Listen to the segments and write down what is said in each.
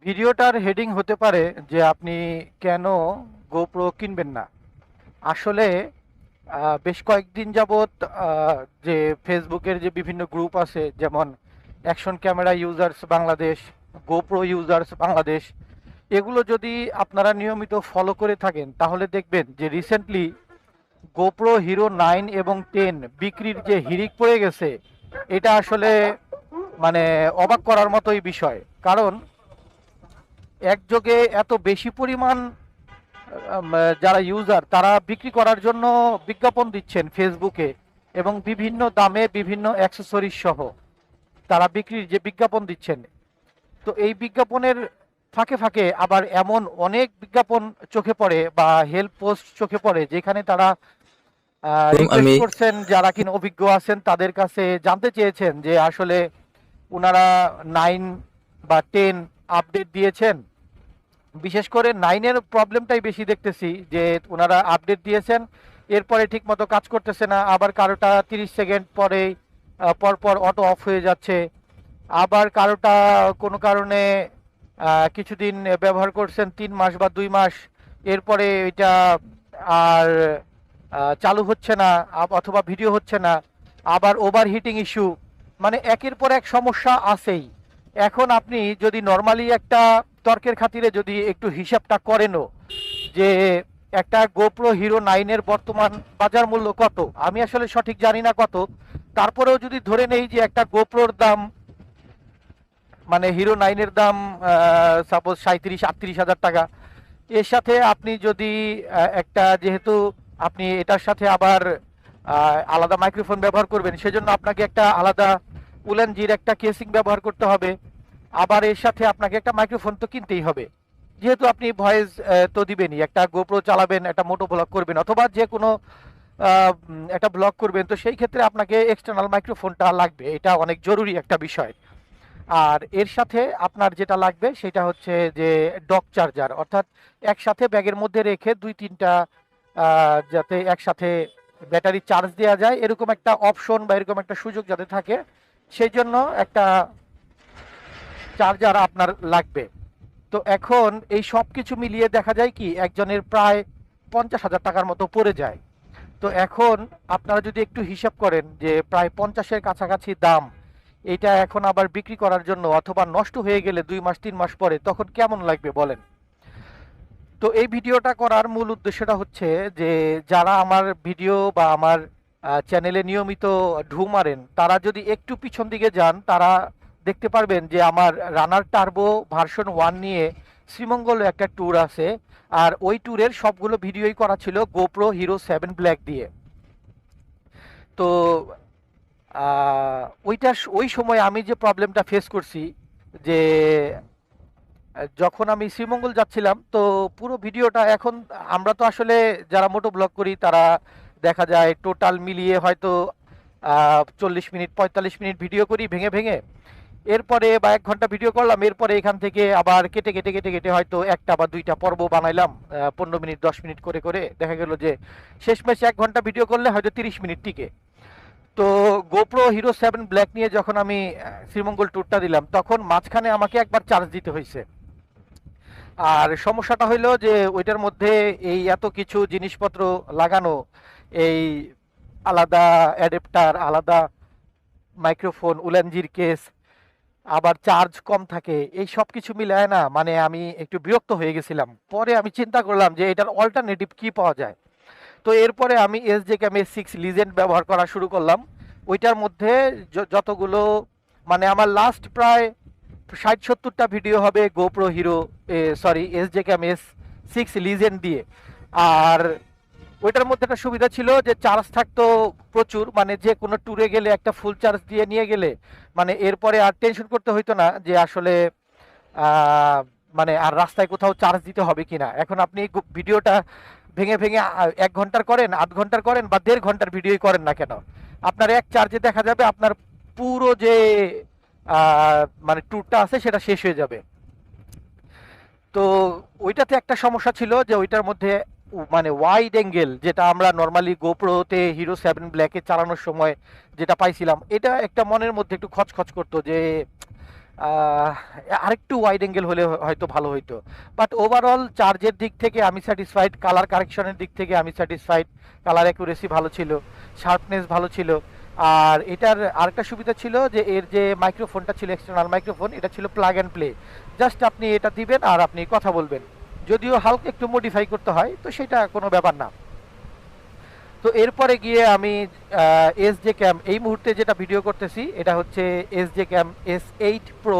ভিডিওটার হেডিং হতে পারে যে আপনি কেন গোপ্রো কিনবেন না। আসলে বেশ কয়েকদিন যাবৎ যে ফেসবুকের যে বিভিন্ন গ্রুপ আছে, যেমন action camera users Bangladesh, GoPro users Bangladesh, এগুলো যদি আপনারা নিয়মিত ফলো করে থাকেন তাহলে দেখবেন যে রিসেন্টলি গোপ্রো হিরো 9 এবং 10 বিক্রির যে হিড়িক পড়ে গেছে, এটা আসলে মানে অবাক করার মতোই বিষয়। কারণ একযোগে এত বেশি পরিমাণ যারা ইউজার তারা বিক্রি করার জন্য বিজ্ঞাপন দিচ্ছেন ফেসবুকে, এবং বিভিন্ন দামে বিভিন্ন অ্যাক্সেসরিজ সহ তারা বিক্রির যে বিজ্ঞাপন দিচ্ছেন। তো এই বিজ্ঞাপনের ফাঁকে ফাঁকে আবার এমন অনেক বিজ্ঞাপন চোখে পড়ে বা হেল্প পোস্ট চোখে পড়ে, যেখানে তারা রিকোয়েস্ট আমি করছেন, যারা কিনা অভিজ্ঞ আছেন তাদের কাছে জানতে চেয়েছেন যে আসলে ওনারা 9 বা 10 আপডেট দিয়েছেন। বিশেষ করে 9-এর প্রবলেমটাই বেশি দেখতেছি, যে ওনারা আপডেট দিয়েছেন, এরপরে ঠিক মতো কাজ করতেছে না, আবার কারোটা 30 সেকেন্ড পরে পরপর অটো অফ হয়ে যাচ্ছে, আবার কারোটা কোনো কারণে কিছুদিন ব্যবহার করছেন 3 মাস বা 2 মাস, এরপরে এটা আর চালু হচ্ছে না, অথবা ভিডিও হচ্ছে না, আবার ওভার হিটিং ইস্যু, মানে একের পর এক সমস্যা আছেই। এখন আপনি যদি নর্মালি একটা তর্কের খাতিরে যদি একটু হিসাবটা করেনও, যে একটা গোপ্রো হিরো 9-এর বর্তমান বাজার মূল্য কত, আমি আসলে সঠিক জানি না কত, তারপরেও যদি ধরে নেই যে একটা গোপ্রোর দাম, মানে হিরো 9-এর দাম সাপোজ 37-38 হাজার টাকা, এর সাথে আপনি যদি একটা, যেহেতু আপনি এটার সাথে আবার আলাদা মাইক্রোফোন ব্যবহার করবেন, সেজন্য আপনাকে একটা আলাদা উলেনজির একটা কেসিং ব্যবহার করতে হবে, আবার এর সাথে আপনাকে একটা মাইক্রোফোন তো কিনতেই হবে, যেহেতু আপনি ভয়েস তো দিবেনই, একটা গোপ্রো চালাবেন, একটা মোটো ব্লগ করবেন, অথবা যে কোনো একটা ব্লগ করবেন, তো সেই ক্ষেত্রে আপনাকে এক্সটার্নাল মাইক্রোফোনটা লাগবে, এটা অনেক জরুরি একটা বিষয়। আর এর সাথে আপনার যেটা লাগবে সেটা হচ্ছে যে ডক চার্জার, অর্থাৎ একসাথে ব্যাগের মধ্যে রেখে 2-3টা যাতে একসাথে ব্যাটারি চার্জ দেওয়া যায়, এরকম একটা অপশন বা এরকম একটা সুযোগ যাতে থাকে, সেই জন্য একটা চার্জার আপনার লাগবে। তো এখন এই সব কিছু মিলিয়ে দেখা যায় কি একজনের প্রায় 50,000 টাকার মতো পড়ে যায়। তো এখন আপনারা যদি একটু হিসাব করেন যে প্রায় 50-এর কাছাকাছি দাম, এটা এখন আবার বিক্রি করার জন্য, অথবা নষ্ট হয়ে গেলে 2 মাস 3 মাস পরে, তখন কেমন লাগবে বলেন। তো এই ভিডিওটা করার মূল উদ্দেশ্যটা হচ্ছে যে যারা আমার ভিডিও বা আমার চ্যানেলে নিয়মিত ঢু মারেন, তারা যদি একটু পিছন দিকে যান, তারা দেখতে পারবেন যে আমার রানার টার্বো ভার্সন 1 নিয়ে শ্রীমঙ্গলে একটা ট্যুর আছে, আর ওই ট্যুরের সবগুলো ভিডিওই করা ছিল গোপ্রো হিরো 7 ব্ল্যাক দিয়ে। তো ওই সময় আমি যে প্রবলেমটা ফেস করছি, যে যখন আমি শ্রীমঙ্গল যাচ্ছিলাম, তো পুরো ভিডিওটা, এখন আমরা তো আসলে যারা মোটো ব্লগ করি তারা দেখা যায় টোটাল মিলিয়ে হয়তো 40 মিনিট 45 মিনিট ভিডিও করি ভেঙে ভেঙে, এরপরে বা 1 ঘন্টা ভিডিও করলাম, এরপরে এখান থেকে আবার কেটে কেটে কেটে কেটে হয়তো একটা বা দুইটা পর্ব বানাইলাম, 15 মিনিট 10 মিনিট করে করে, দেখা গেল যে শেষমেশ 1 ঘন্টা ভিডিও করলে হয়তো 30 মিনিট টিকে। তো গোপ্রো হিরো 7 ব্ল্যাক নিয়ে যখন আমি শ্রীমঙ্গল ট্যুরটা দিলাম, তখন মাঝখানে আমাকে একবার চার্জ দিতে হয়েছে। আর সমস্যাটা হইলো যে ওইটার মধ্যে এই এত কিছু জিনিসপত্র লাগানো, এই আলাদা অ্যাডাপ্টার, আলাদা মাইক্রোফোন, উলেনজির কেস, আবার চার্জ কম থাকে, এই সব কিছু মিলায় না, মানে আমি একটু বিরক্ত হয়ে গেছিলাম। পরে আমি চিন্তা করলাম যে এটার অল্টারনেটিভ কি পাওয়া যায়। তো এরপরে আমি এসজে ক্যাম S6 লিজেন্ড ব্যবহার করা শুরু করলাম। ওইটার মধ্যে যতগুলো, মানে আমার লাস্ট প্রায় 60-70টা ভিডিও হবে গোপ্রো হিরো, সরি, এসজে ক্যাম S6 লিজেন্ড দিয়ে। আর ওইটার মধ্যে একটা সুবিধা ছিল যে চার্জ থাকতো প্রচুর, মানে যে কোনো ট্যুরে গেলে একটা ফুল চার্জ দিয়ে নিয়ে গেলে, মানে এরপরে আর টেনশন করতে হইতো না যে আসলে আহ, মানে আর রাস্তায় কোথাও চার্জ দিতে হবে কিনা। এখন আপনি ভিডিওটা ভেঙে ভেঙে 1 ঘন্টার করেন, আধ ঘন্টার করেন, বা 1.5 ঘন্টার ভিডিওই করেন না কেন, আপনার এক চার্জে দেখা যাবে আপনার পুরো যে মানে ট্যুরটা আছে সেটা শেষ হয়ে যাবে। তো ওইটাতে একটা সমস্যা ছিল যে ওইটার মধ্যে মানে ওয়াইড অ্যাঙ্গেল, যেটা আমরা নর্মালি গোপ্রোতে হিরো 7 ব্ল্যাকে চালানোর সময় যেটা পাইছিলাম, এটা একটা মনের মধ্যে একটু খচখচ করতো, যে আহ, আরেকটু ওয়াইড অ্যাঙ্গেল হলে হয়তো ভালো হইতো। বাট ওভারঅল চার্জের দিক থেকে আমি স্যাটিসফাইড, কালার কারেকশনের দিক থেকে আমি স্যাটিসফাইড, কালার অ্যাকুরেসি ভালো ছিল, শার্পনেস ভালো ছিল। আর এটার আরেকটা সুবিধা ছিল যে এর যে মাইক্রোফোনটা ছিল, এক্সটার্নাল মাইক্রোফোন, এটা ছিল প্লাগ অ্যান্ড প্লে। জাস্ট আপনি এটা দিবেন আর আপনি কথা বলবেন। যদিও হালকা একটু মডিফাই করতে হয়, তো সেটা কোনো ব্যাপার না। তো এরপরে গিয়ে আমি এস জে ক্যাম, এই মুহূর্তে যেটা ভিডিও করতেছি এটা হচ্ছে এস জে ক্যাম S8 Pro।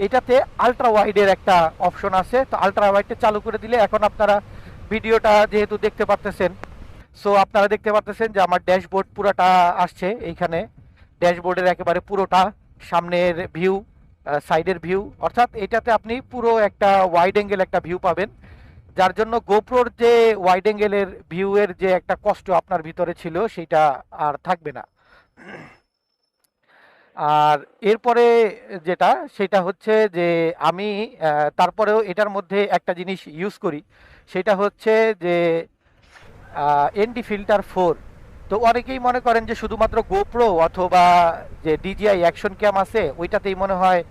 এটাতে আলট্রা ওয়াইডের একটা অপশন আছে, তো আলট্রা ওয়াইডটা চালু করে দিলে এখন আপনারা ভিডিওটা যেহেতু দেখতে পারতেছেন, সো আপনারা দেখতে পারতেছেন যে আমার ড্যাশবোর্ড পুরোটা আসছে এইখানে। ড্যাশবোর্ডের একেবারে পুরোটা সামনের ভিউ, সাইডের ভিউ, অর্থাৎ এটাতে আপনি পুরো একটা ওয়াইড অ্যাঙ্গেল একটা ভিউ পাবেন, যার জন্য গোপ্রোর যে ওয়াইড অ্যাঙ্গেলের ভিউয়ের যে একটা কষ্ট আপনার ভিতরে ছিল সেটা আর থাকবে না। আর এরপরে যেটা সেটা হচ্ছে যে আমি তারপরেও এটার মধ্যে একটা জিনিস ইউজ করি, সেটা হচ্ছে যে ND-Filter 4। তো অনেকেই মনে করেন যে শুধুমাত্র গোপ্রো অথবা যে DJI অ্যাকশন ক্যাম আছে ওইটাতেই মনে হয়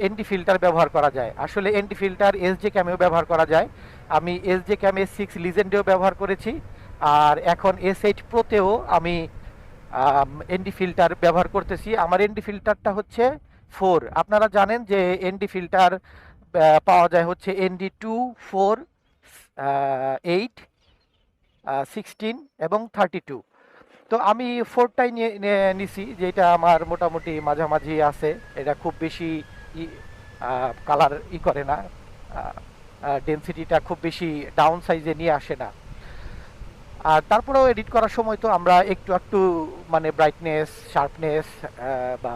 এনডি ফিল্টার ব্যবহার করা যায়। আসলে এনডি ফিল্টার এসজে ক্যামেও ব্যবহার করা যায়। আমি এসজে ক্যামে 6 লিজেন্ডেও ব্যবহার করেছি, আর এখন S8 Pro-তেও আমি এনডি ফিল্টার ব্যবহার করতেছি। আমার এনডি ফিল্টারটা হচ্ছে 4। আপনারা জানেন যে এনডি ফিল্টার পাওয়া যায় হচ্ছে ND 2, 4, 8, 16 এবং 32। তো আমি 4টাই নিছি, যেটা আমার মোটামুটি মাঝামাঝি আছে। এটা খুব বেশি কালার করে না, ডেনসিটিটা খুব বেশি ডাউন সাইজে নিয়ে আসে না। আর তারপরেও এডিট করার সময় তো আমরা একটু একটু মানে ব্রাইটনেস, শার্পনেস বা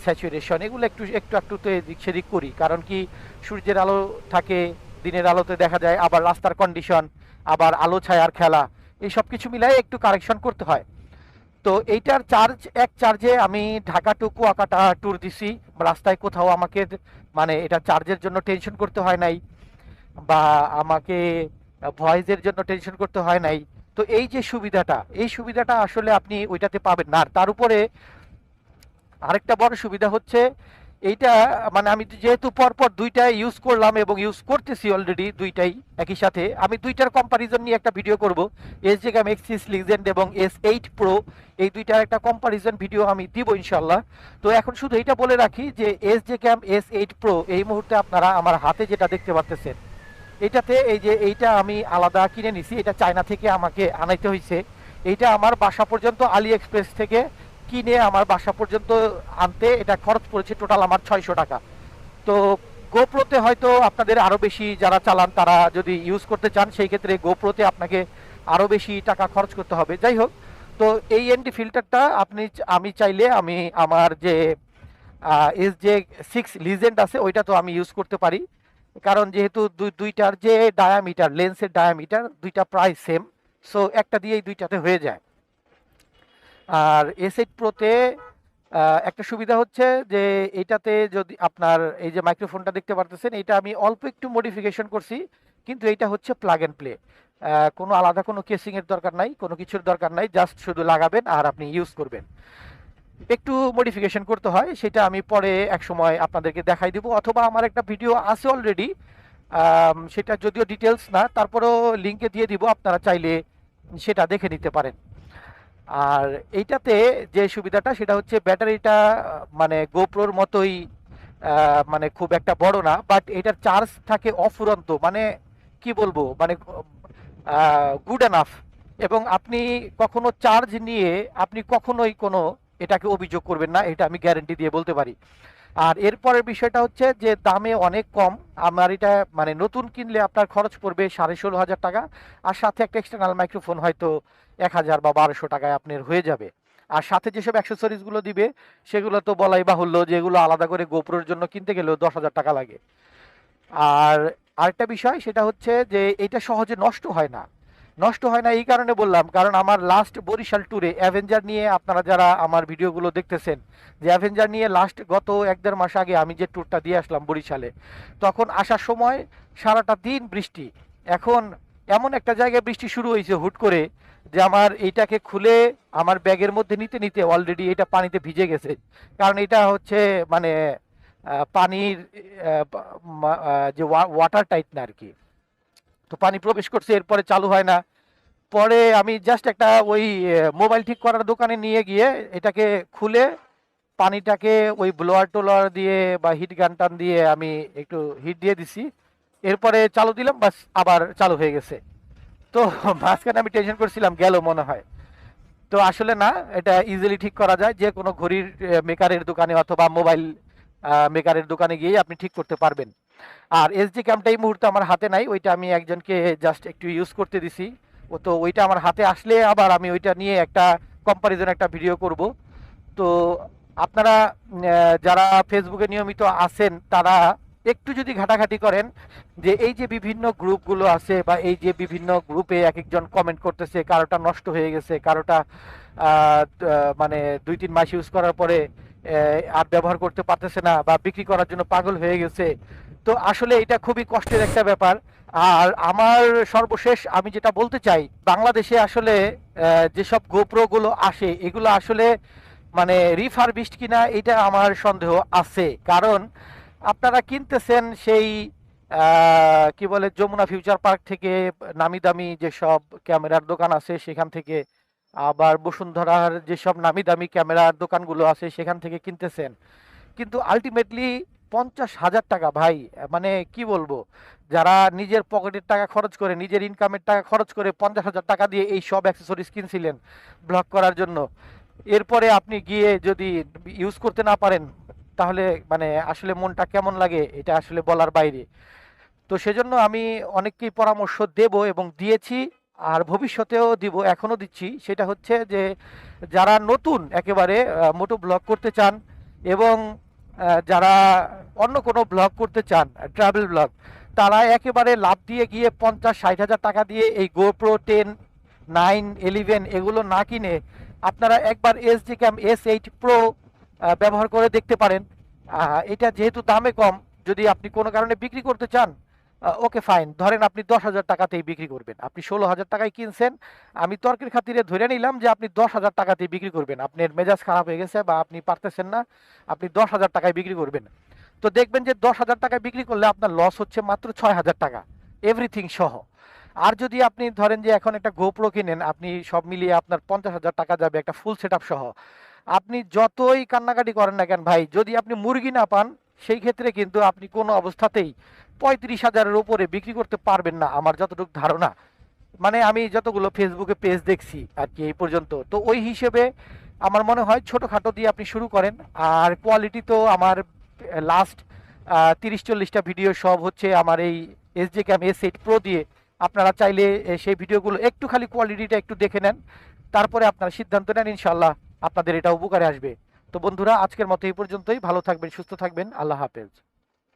স্যাচুরেশন এগুলো একটু একটু একটু তো এদিক সেদিক করি, কারণ কি সূর্যের আলো থাকে, দিনের আলোতে দেখা যায়, আবার রাস্তার কন্ডিশন, আবার আলো ছায়ার খেলা, এই সব কিছু মিলাই একটু কারেকশন করতে হয়। তো এইটার চার্জ, এক চার্জে আমি ঢাকা টু কুয়াকাটা ট্যুর দিছি। রাস্তায় কোথাও আমাকে মানে এটা চার্জের জন্য টেনশন করতে হয় নাই, বা আমাকে ভয়েসের জন্য টেনশন করতে হয় নাই। তো এই যে সুবিধাটা, এই সুবিধাটা আসলে আপনি ওইটাতে পাবেন না। আর তার উপরে আরেকটা বড় সুবিধা হচ্ছে এইটা, মানে আমি যেহেতু পরপর দুইটা ইউজ করলাম এবং ইউজ করতেছি অলরেডি দুইটাই একই সাথে, আমি দুইটার কম্পারিজন নিয়ে একটা ভিডিও করব। এসজে ক্যাম X6 লিজেন্ড এবং S8 Pro, এই দুইটার একটা কম্পারিজন ভিডিও আমি দিব ইনশাল্লাহ। তো এখন শুধু এটা বলে রাখি যে এসজে ক্যাম S8 Pro এই মুহূর্তে আপনারা আমার হাতে যেটা দেখতে পারতেছেন, এটাতে এই যে এইটা আমি আলাদা কিনে নিছি, এটা চায়না থেকে আমাকে আনাইতে হয়েছে। এইটা আমার বাসা পর্যন্ত আলি এক্সপ্রেস থেকে কিনে আমার বাসা পর্যন্ত আনতে এটা খরচ পড়েছে টোটাল আমার 600 টাকা। তো গোপ্রোতে হয়তো আপনাদের আরও বেশি, যারা চালান তারা যদি ইউজ করতে চান সেই ক্ষেত্রে গোপ্রোতে আপনাকে আরও বেশি টাকা খরচ করতে হবে। যাই হোক, তো এই এনডি ফিল্টারটা আমি চাইলে আমি আমার যে SJ6 লিজেন্ড আছে ওইটা তো আমি ইউজ করতে পারি, কারণ যেহেতু দুইটার যে ডায়ামিটার, লেন্সের ডায়ামিটার দুইটা প্রায় সেম, সো একটা দিয়েই দুইটাতে হয়ে যায়। আর S8 Pro-তে একটা সুবিধা হচ্ছে যে এটাতে যদি আপনার এই যে মাইক্রোফোনটা দেখতে পারতেছেন, এটা আমি অল্প একটু মডিফিকেশন করছি, কিন্তু এটা হচ্ছে প্লাগ অ্যান্ড প্লে। কোনো আলাদা কোনো কেসিংয়ের দরকার নাই, কোনো কিছুর দরকার নাই, জাস্ট শুধু লাগাবেন আর আপনি ইউজ করবেন। একটু মডিফিকেশন করতে হয়, সেটা আমি পরে এক সময় আপনাদেরকে দেখাই দিব, অথবা আমার একটা ভিডিও আছে অলরেডি, সেটা যদিও ডিটেলস না, তারপরেও লিঙ্কে দিয়ে দিব, আপনারা চাইলে সেটা দেখে নিতে পারেন। আর এইটাতে যে সুবিধাটা সেটা হচ্ছে ব্যাটারিটা মানে গোপ্রোর মতোই মানে খুব একটা বড় না, বাট এটার চার্জ থাকে অফুরন্ত, মানে কি বলবো, মানে গুড এনাফ। এবং আপনি কখনো চার্জ নিয়ে আপনি কখনোই কোনো এটাকে অভিযোগ করবেন না, এটা আমি গ্যারেন্টি দিয়ে বলতে পারি। আর এরপরের বিষয়টা হচ্ছে যে দামে অনেক কম। আমার এটা মানে নতুন কিনলে আপনার খরচ পড়বে 16,500 টাকা, আর সাথে একটা এক্সটার্নাল মাইক্রোফোন হয়তো 1,000 বা 1,200 টাকায় আপনার হয়ে যাবে। আর সাথে যেসব অ্যাক্সেসরিজগুলো দিবে সেগুলো তো বলাই বাহুল্য, যেগুলো আলাদা করে গোপ্রোর জন্য কিনতে গেলেও 10,000 টাকা লাগে। আর আরেকটা বিষয় সেটা হচ্ছে যে এটা সহজে নষ্ট হয় না। নষ্ট হয় না এই কারণে বললাম, কারণ আমার লাস্ট বরিশাল ট্যুরে অ্যাভেঞ্জার নিয়ে, আপনারা যারা আমার ভিডিওগুলো দেখতেছেন, যে অ্যাভেঞ্জার নিয়ে লাস্ট গত 1-1.5 মাস আগে আমি যে ট্যুরটা দিয়ে আসলাম বরিশালে, তখন আসার সময় সারাটা দিন বৃষ্টি। এখন এমন একটা জায়গায় বৃষ্টি শুরু হয়েছে হুট করে, যে আমার এইটাকে খুলে আমার ব্যাগের মধ্যে নিতে নিতে অলরেডি এটা পানিতে ভিজে গেছে। কারণ এটা হচ্ছে মানে পানির যে ওয়াটার টাইট না আর কি। তো পানি প্রবেশ করছে, এরপরে চালু হয় না। পরে আমি জাস্ট একটা ওই মোবাইল ঠিক করার দোকানে নিয়ে গিয়ে এটাকে খুলে পানিটাকে ওই ব্লোয়ার টোলার দিয়ে বা হিট গান টান দিয়ে আমি একটু হিট দিয়ে দিছি। এরপরে চালু দিলাম, বাস আবার চালু হয়ে গেছে। তো মাঝখানে আমি টেনশন করছিলাম গেল মনে হয়। তো আসলে না, এটা ইজিলি ঠিক করা যায়, যে কোনো ঘড়ির মেকারের দোকানে অথবা মোবাইল মেকারের দোকানে গিয়ে আপনি ঠিক করতে পারবেন। আর এসডি ক্যামটা এই মুহূর্তে আমার হাতে নাই, ওইটা আমি একজনকে জাস্ট একটু ইউজ করতে দিছি। ও তো ওইটা আমার হাতে আসলে আবার আমি ওইটা নিয়ে একটা কম্পারিজন একটা ভিডিও করব। তো আপনারা যারা ফেসবুকে নিয়মিত আছেন তারা একটু যদি ঘাটাঘাটি করেন যে এই যে বিভিন্ন গ্রুপগুলো আছে বা এই যে বিভিন্ন গ্রুপে এক একজন কমেন্ট করতেছে, কারোটা নষ্ট হয়ে গেছে, কারোটা মানে 2-3 মাস ইউজ করার পরে আর ব্যবহার করতে পারতেছে না বা বিক্রি করার জন্য পাগল হয়ে গেছে। তো আসলে এটা খুবই কষ্টের একটা ব্যাপার। আর আমার সর্বশেষ আমি যেটা বলতে চাই, বাংলাদেশে আসলে যেসব গোপ্রো গুলো আসে এগুলো আসলে মানে রিফারবিশড কিনা এটা আমার সন্দেহ আছে। কারণ আপনারা কিনতেছেন সেই কি বলে যমুনা ফিউচার পার্ক থেকে, নামি দামি যেসব ক্যামেরার দোকান আছে সেখান থেকে, আবার বসুন্ধরার যেসব নামি দামি ক্যামেরার দোকানগুলো আছে সেখান থেকে কিনতেছেন। কিন্তু আলটিমেটলি 50,000 টাকা ভাই, মানে কি বলবো, যারা নিজের পকেটের টাকা খরচ করে, নিজের ইনকামের টাকা খরচ করে 50,000 টাকা দিয়ে এই সব অ্যাক্সেসরিজ কিনছিলেন ব্লগ করার জন্য, এরপরে আপনি গিয়ে যদি ইউজ করতে না পারেন তাহলে মানে আসলে মনটা কেমন লাগে এটা আসলে বলার বাইরে। তো সেজন্য আমি অনেককেই পরামর্শ দেব এবং দিয়েছি, আর ভবিষ্যতেও দিব, এখনো দিচ্ছি। সেটা হচ্ছে যে যারা নতুন একেবারে মোটো ব্লগ করতে চান এবং যারা অন্য কোনো ব্লগ করতে চান, ট্রাভেল ব্লগ, তারা একেবারে লাভ দিয়ে গিয়ে 50-60 হাজার টাকা দিয়ে এই গোপ্রো 10, 9, 11 এগুলো না কিনে আপনারা একবার এসডি ক্যাম S8 Pro ব্যবহার করে দেখতে পারেন। এটা যেহেতু দামে কম, যদি আপনি কোনো কারণে বিক্রি করতে চান, ওকে ফাইন, ধরেন আপনি 10,000 টাকাতেই বিক্রি করবেন। আপনি 16,000 টাকায় কিনছেন, আমি তর্কের খাতিরে ধরে নিলাম যে আপনি 10,000 টাকাতেই বিক্রি করবেন। আপনার মেজাজ খারাপ হয়ে গেছে বা আপনি পারতেছেন না, আপনি 10,000 টাকায় বিক্রি করবেন। তো দেখবেন যে 10,000 টাকায় বিক্রি করলে আপনার লস হচ্ছে মাত্র 6,000 টাকা, এভরিথিং সহ। আর যদি আপনি ধরেন যে এখন একটা গোপ্রো কিনেন, আপনি সব মিলিয়ে আপনার 50,000 টাকা যাবে একটা ফুল সেট আপ সহ। আপনি যতই কান্নাকাটি করেন না কেন ভাই, যদি আপনি মুরগি না পান, সেই ক্ষেত্রে কিন্তু আপনি কোনো অবস্থাতেই 35,000-এর উপরে বিক্রি করতে পারবেন না, আমার যতটুকু ধারণা। মানে আমি যতগুলো ফেসবুকে পেজ দেখছি আর কি এই পর্যন্ত, তো ওই হিসেবে আমার মনে হয় ছোটোখাটো দিয়ে আপনি শুরু করেন। আর কোয়ালিটি তো আমার লাস্ট 30-40টা ভিডিও সব হচ্ছে আমার এই এসডি ক্যাম S8 Pro দিয়ে। আপনারা চাইলে সেই ভিডিওগুলো একটু খালি কোয়ালিটিটা একটু দেখে নেন, তারপরে আপনারা সিদ্ধান্ত নেন, ইনশাল্লাহ আপনাদের এটা উপকারে আসবে। তো বন্ধুরা, আজকের মতো এই পর্যন্তই। ভালো থাকবেন, সুস্থ থাকবেন, আল্লাহ হাফেজ।